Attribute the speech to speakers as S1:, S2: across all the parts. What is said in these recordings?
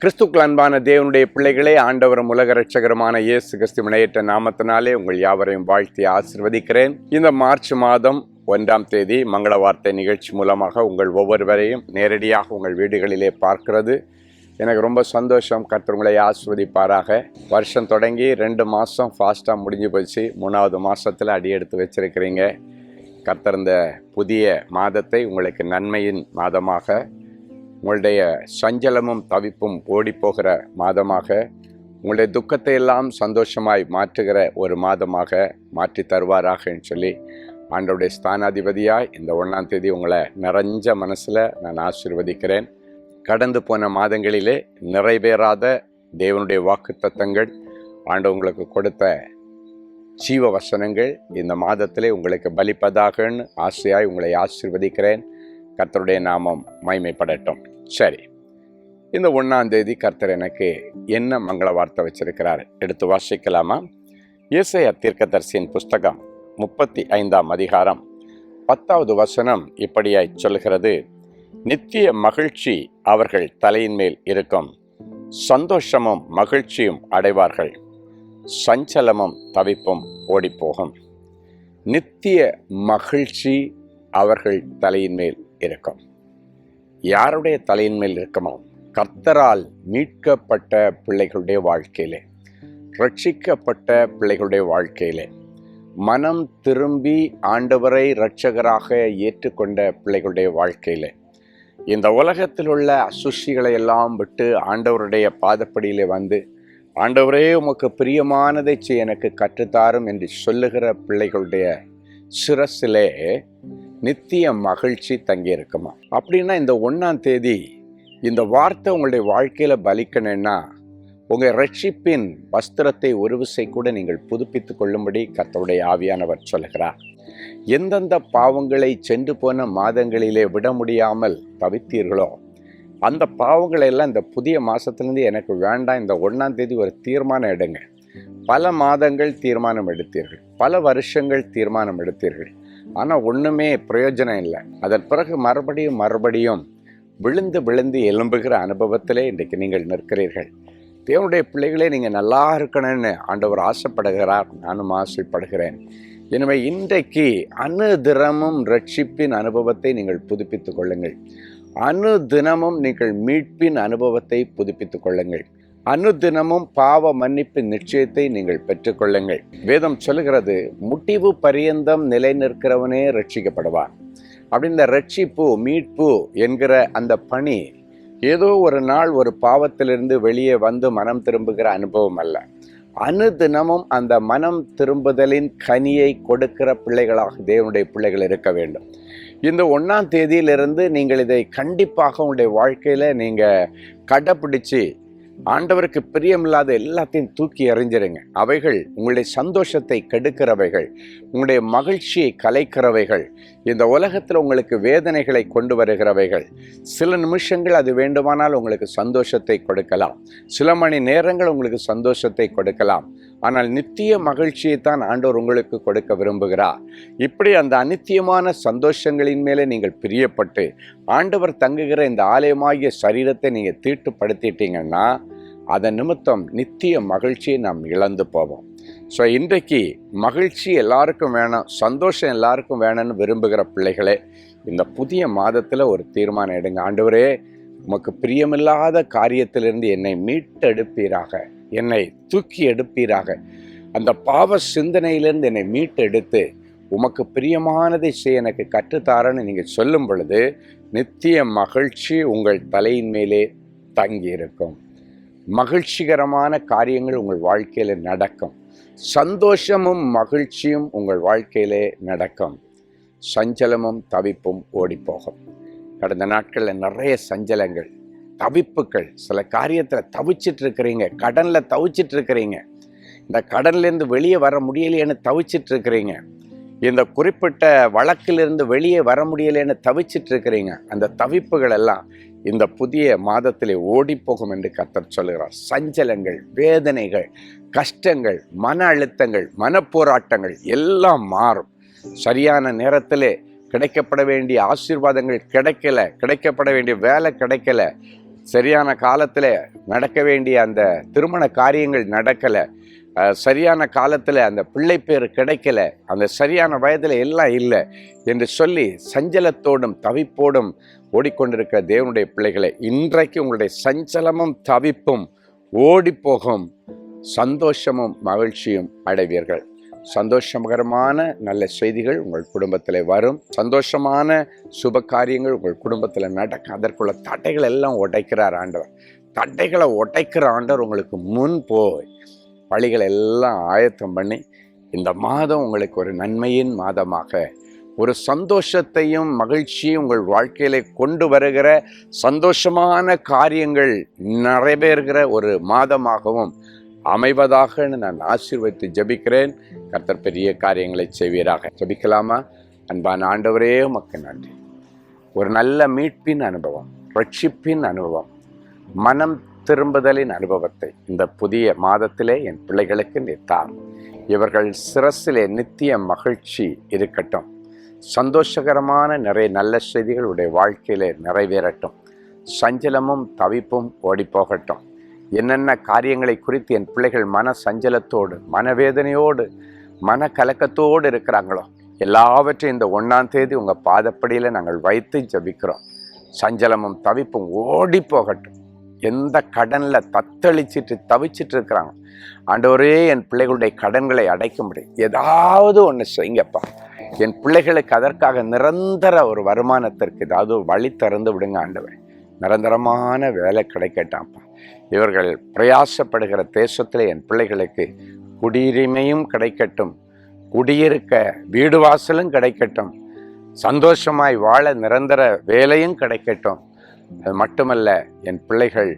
S1: கிறிஸ்துக்கள் அன்பான தேவனுடைய பிள்ளைகளே, ஆண்டவரும் உலக இரட்சகருமான இயேசு கிறிஸ்து வினையேற்ற நாமத்தினாலே உங்கள் யாவரையும் வாழ்த்தி ஆசீர்வதிக்கிறேன். இந்த மார்ச் மாதம் 1ஆம் தேதி மங்கள வார்த்தை நிகழ்ச்சி மூலமாக உங்கள் ஒவ்வொருவரையும் நேரடியாக உங்கள் வீடுகளிலே பார்க்கிறது எனக்கு ரொம்ப சந்தோஷம். கர்த்தர் உங்களை ஆசீர்வதிப்பாராக. வருஷம் தொடங்கி 2 மாதம் ஃபாஸ்ட்டாக முடிஞ்சு போச்சு. 3ஆவது மாதத்தில் அடி எடுத்து வச்சிருக்கிறீங்க. கர்த்தர் இந்த புதிய மாதத்தை உங்களுக்கு நன்மையின் மாதமாக, உங்களுடைய சஞ்சலமும் தவிப்பும் ஓடிப்போகிற மாதமாக, உங்களுடைய துக்கத்தை எல்லாம் சந்தோஷமாய் மாற்றுகிற ஒரு மாதமாக மாற்றி தருவாராகன்னு சொல்லி ஆண்டவருடைய ஸ்தானாதிபதியாய் இந்த 1ஆம் தேதி உங்களை நிறைஞ்ச மனசில் நான் ஆசீர்வதிக்கிறேன். கடந்து போன மாதங்களிலே நிறைவேறாத தேவனுடைய வாக்குத்தத்தங்கள், ஆண்டவர் உங்களுக்கு கொடுத்த ஜீவ வசனங்கள் இந்த மாதத்திலே உங்களுக்கு பலிப்பதாகன்னு ஆசையாய் உங்களை ஆசீர்வதிக்கிறேன். கர்த்தருடைய நாமம் மகிமைப்படட்டும். சரி, இந்த 1ஆம் தேதி கர்த்தர் எனக்கு என்ன மங்கள வார்த்தை வச்சிருக்கிறார், எடுத்து வாசிக்கலாமா? ஏசாயா தீர்க்கதரிசியின் புஸ்தகம் 35ஆம் அதிகாரம் 10வது வசனம் இப்படியாய் சொல்கிறது: நித்திய மகிழ்ச்சி அவர்கள் தலையின் மேல் இருக்கும், சந்தோஷமும் மகிழ்ச்சியும் அடைவார்கள், சஞ்சலமும் தவிப்பும் ஓடிப்போகும். நித்திய மகிழ்ச்சி அவர்கள் தலையின் மேல் இருக்கும். யாருடைய தலையின் மேல் இருக்குமோ? கர்த்தரால் மீட்கப்பட்ட பிள்ளைகளுடைய வாழ்க்கையிலே, ரட்சிக்கப்பட்ட பிள்ளைகளுடைய வாழ்க்கையிலே, மனம் திரும்பி ஆண்டவரை இரட்சகராக ஏற்றுக்கொண்ட பிள்ளைகளுடைய வாழ்க்கையிலே, இந்த உலகத்தில் உள்ள அசுஷிகளை எல்லாம் விட்டு ஆண்டவருடைய பாதப்படியிலே வந்து, ஆண்டவரே உமக்கு பிரியமானதை செய்ய எனக்கு கற்றுத்தாரும் என்று சொல்லுகிற பிள்ளைகளுடைய சிரசிலே நித்திய மகிழ்ச்சி தங்கி இருக்குமா? அப்படின்னா இந்த 1ஆம் தேதி இந்த வார்த்தை உங்களுடைய வாழ்க்கையில பலிக்கணும்னா, உங்கள் ரட்சிப்பின் வஸ்திரத்தை ஒரு விசை கூட நீங்கள் புதுப்பித்துக் கொள்ளும்படி கர்த்தருடைய ஆவியானவர் சொல்கிறார். எந்தெந்த பாவங்களை சென்று போன மாதங்களிலே விட முடியாமல் தவித்தீர்களோ, அந்த பாவங்களை எல்லாம் இந்த புதிய மாசத்திலிருந்து எனக்கு வேண்டாம், இந்த 1ஆம் தேதி ஒரு தீர்மானம் எடுங்க. பல மாதங்கள் தீர்மானம் எடுத்தீர்கள், பல வருஷங்கள் தீர்மானம் எடுத்தீர்கள், ஆனால் ஒன்றுமே பிரயோஜனம் இல்லை. அதன் பிறகு மறுபடியும் விழுந்து விழுந்து எலும்புகிற அனுபவத்திலே இன்றைக்கு நீங்கள் நிற்கிறீர்கள். தேவனுடைய பிள்ளைகளே, நீங்கள் நல்லா இருக்கணும்னு ஆண்டவர் ஆசைப்படுகிறார், நானும் ஆசைப்படுகிறேன். எனவே இன்றைக்கு அனுதினமும் ரட்சிப்பின் அனுபவத்தை நீங்கள் புதுப்பித்துக் கொள்ளுங்கள். அனுதினமும் நீங்கள் மீட்பின் அனுபவத்தை புதுப்பித்துக் கொள்ளுங்கள். அனுதினமும் பாவ மன்னிப்பின் நிச்சயத்தை நீங்கள் பெற்றுக்கொள்ளுங்கள். வேதம் சொல்லுகிறது, முடிவு பரியந்தம் நிலை நிற்கிறவனே ரட்சிக்கப்படுவான். அப்படி இந்த ரட்சிப்பு, மீட்பு என்கிற அந்த பணி ஏதோ ஒரு நாள் ஒரு பாவத்திலிருந்து வெளியே வந்து மனம் திரும்புகிற அனுபவம் அல்ல. அனுதினமும் அந்த மனம் திரும்புதலின் கனியை கொடுக்கிற பிள்ளைகளாக தேவனுடைய பிள்ளைகள் இருக்க வேண்டும். இந்த 1ஆம் தேதியிலிருந்து நீங்கள் இதை கண்டிப்பாக உங்களுடைய வாழ்க்கையில் நீங்கள் கடைப்பிடிச்சு ஆண்டவருக்கு பிரியமில்லாத எல்லாத்தையும் தூக்கி எறிஞ்சிருங்க. அவைகள் உங்களுடைய சந்தோஷத்தை கெடுக்கிறவைகள், உங்களுடைய மகிழ்ச்சியை கலைக்கிறவைகள், இந்த உலகத்தில் உங்களுக்கு வேதனைகளை கொண்டு வருகிறவைகள். சில நிமிஷங்கள் அது வேண்டுமானால் உங்களுக்கு சந்தோஷத்தை கொடுக்கலாம், சில மணி நேரங்கள் உங்களுக்கு சந்தோஷத்தை கொடுக்கலாம், ஆனால் நித்திய மகிழ்ச்சியை தான் ஆண்டவர் உங்களுக்கு கொடுக்க விரும்புகிறார். இப்படி அந்த அநித்தியமான சந்தோஷங்களின் மேலே நீங்கள் பிரியப்பட்டு ஆண்டவர் தங்குகிற இந்த ஆலயமாகிய சரீரத்தை நீங்கள் தீட்டுப்படுத்திட்டீங்கன்னா, அதன் நிமித்தம் நித்திய மகிழ்ச்சியை நாம் இழந்து போவோம். ஸோ இன்றைக்கு மகிழ்ச்சி எல்லாருக்கும் வேணும், சந்தோஷம் எல்லாருக்கும் வேணும்னு விரும்புகிற பிள்ளைகளே, இந்த புதிய மாதத்தில் ஒரு தீர்மானம் எடுங்க. ஆண்டவரே, உமக்கு பிரியமில்லாத காரியத்திலிருந்து என்னை மீட்டெடுப்பீராக, என்னை தூக்கி எடுப்பீராக, அந்த பாவ சிந்தனையிலிருந்து என்னை மீட்டெடுத்து உமக்கு பிரியமானதை செய்ய எனக்கு கற்றுத்தாரன்னு நீங்கள் சொல்லும் பொழுது நித்திய மகிழ்ச்சி உங்கள் தலையின் மேலே தங்கி இருக்கும். மகிழ்ச்சிகரமான காரியங்கள் உங்கள் வாழ்க்கையில் நடக்கும். சந்தோஷமும் மகிழ்ச்சியும் உங்கள் வாழ்க்கையிலே நடக்கும். சஞ்சலமும் தவிப்பும் ஓடிப்போகும். கடந்த நாட்களில் நிறைய சஞ்சலங்கள், தவிப்புகள், சில காரியத்தில் தவிச்சிட்டு இருக்கிறீங்க, கடனில் தவிச்சிட்டு இருக்கிறீங்க, இந்த கடன்லேருந்து வெளியே வர முடியலையேன்னு தவிச்சிட்டு இருக்கிறீங்க, இந்த குறிப்பிட்ட வழக்கிலிருந்து வெளியே வர முடியலைன்னு தவிச்சிட்டு இருக்கிறீங்க. அந்த தவிப்புகள் எல்லாம் இந்த புதிய மாதத்திலே ஓடிப்போகும் என்று கர்த்தர் சொல்கிறார். சஞ்சலங்கள், வேதனைகள், கஷ்டங்கள், மன அழுத்தங்கள், மனப்போராட்டங்கள் எல்லாம் மாறும். சரியான நேரத்திலே கிடைக்கப்பட வேண்டிய ஆசீர்வாதங்கள் கிடைக்கப்பட வேண்டிய வேலை கிடைக்கல, சரியான காலத்தில் நடக்க வேண்டிய அந்த திருமண காரியங்கள் நடக்கலை, சரியான காலத்தில் அந்த பிள்ளை பேர் கிடைக்கல, அந்த சரியான வயதில் எல்லாம் இல்லை என்று சொல்லி சஞ்சலத்தோடும் தவிப்போடும் ஓடிக்கொண்டிருக்கிற தேவனுடைய பிள்ளைகளை, இன்றைக்கு உங்களுடைய சஞ்சலமும் தவிப்பும் ஓடிப்போகும், சந்தோஷமும் மகிழ்ச்சியும் அடைவீர்கள். சந்தோஷகரமான நல்ல செய்திகள் உங்கள் குடும்பத்தில் வரும். சந்தோஷமான சுப காரியங்கள் உங்கள் குடும்பத்தில் நடக்கும். அதற்குள்ள தடைகள் எல்லாம் உடைக்கிறார் ஆண்டவர். தடைகளை உடைக்கிற ஆண்டவர் உங்களுக்கு முன் போய் வழிகளை எல்லாம் ஆயத்தம் பண்ணி இந்த மாதம் உங்களுக்கு ஒரு நன்மையின் மாதமாக, ஒரு சந்தோஷத்தையும் மகிழ்ச்சியும் உங்கள் வாழ்க்கையில கொண்டு வருகிற சந்தோஷமான காரியங்கள் நிறைவேறுகிற ஒரு மாதமாகவும் அமைவதாக நான் ஆசீர்வதித்து ஜெபிக்கிறேன். கர்த்தர் பெரிய காரியங்களை செய்வீராக. ஜெபிக்கலாமா? அன்பான ஆண்டவரே, உமக்கு நன்றி. ஒரு நல்ல மீட்பின் அனுபவம், ரட்சிப்பின் அனுபவம், மனம் திரும்புதலின் அனுபவத்தை இந்த புதிய மாதத்திலே என் பிள்ளைகளுக்கு நித்தார். இவர்கள் சிரசிலே நித்திய மகிழ்ச்சி இருக்கட்டும். சந்தோஷகரமான நிறைய நல்ல செய்திகள் உடைய வாழ்க்கையிலே நிறைவேறட்டும். சஞ்சலமும் தவிப்பும் ஓடிப்போகட்டும். என்னென்ன காரியங்களை குறித்து என் பிள்ளைகள் மன சஞ்சலத்தோடு, மனவேதனையோடு, மன கலக்கத்தோடு இருக்கிறாங்களோ எல்லாவற்றையும் இந்த 1ஆம் தேதி உங்கள் பாதப்படியில் நாங்கள் வைத்து ஜபிக்கிறோம். சஞ்சலமும் தவிப்பும் ஓடி போகட்டும். எந்த கடனில் தத்தளிச்சிட்டு தவிச்சிட்டு இருக்கிறாங்க, ஆண்டவரே என் பிள்ளைகளுடைய கடன்களை அடைக்க முடியும், ஏதாவது ஒன்று செய்யுங்கப்பா. என் பிள்ளைகளுக்கு அதற்காக நிரந்தர ஒரு வருமானத்திற்கு ஏதாவது வழி திறந்து விடுங்க ஆண்டவர். நிரந்தரமான வேலை கிடைக்கட்டாம்ப்பா. இவர்கள் பிரயாசப்படுகிற தேசத்தில் என் பிள்ளைகளுக்கு குடியுரிமையும் கிடைக்கட்டும், குடியிருக்க வீடு வாசலும் கிடைக்கட்டும், சந்தோஷமாய் வாழ நிரந்தர வேலையும் கிடைக்கட்டும். அது மட்டுமல்ல, என் பிள்ளைகள்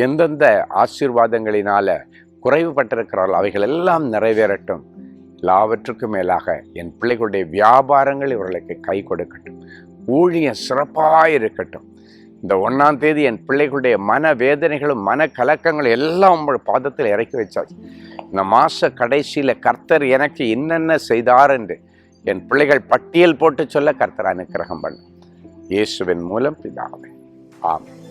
S1: எந்தெந்த ஆசீர்வாதங்களினால குறைவுபட்டிருக்கிறார்கள் அவைகள் எல்லாம் நிறைவேறட்டும். எல்லாவற்றுக்கும் மேலாக என் பிள்ளைகளுடைய வியாபாரங்கள் இவர்களுக்கு கை கொடுக்கட்டும், ஊழியம் சிறப்பாக இருக்கட்டும். இந்த 1ஆம் தேதி என் பிள்ளைகளுடைய மன வேதனைகளும் மன கலக்கங்களும் எல்லாம் உங்களோட பாதத்தில் இறக்கி வச்சாச்சு. இந்த மாத கடைசியில் கர்த்தர் எனக்கு என்னென்ன செய்தார் என்று என் பிள்ளைகள் பட்டியல் போட்டு சொல்ல கர்த்தர் அனுக்கிரகம் பண்ணு. இயேசுவின் மூலம் பிதாவே, ஆமென்.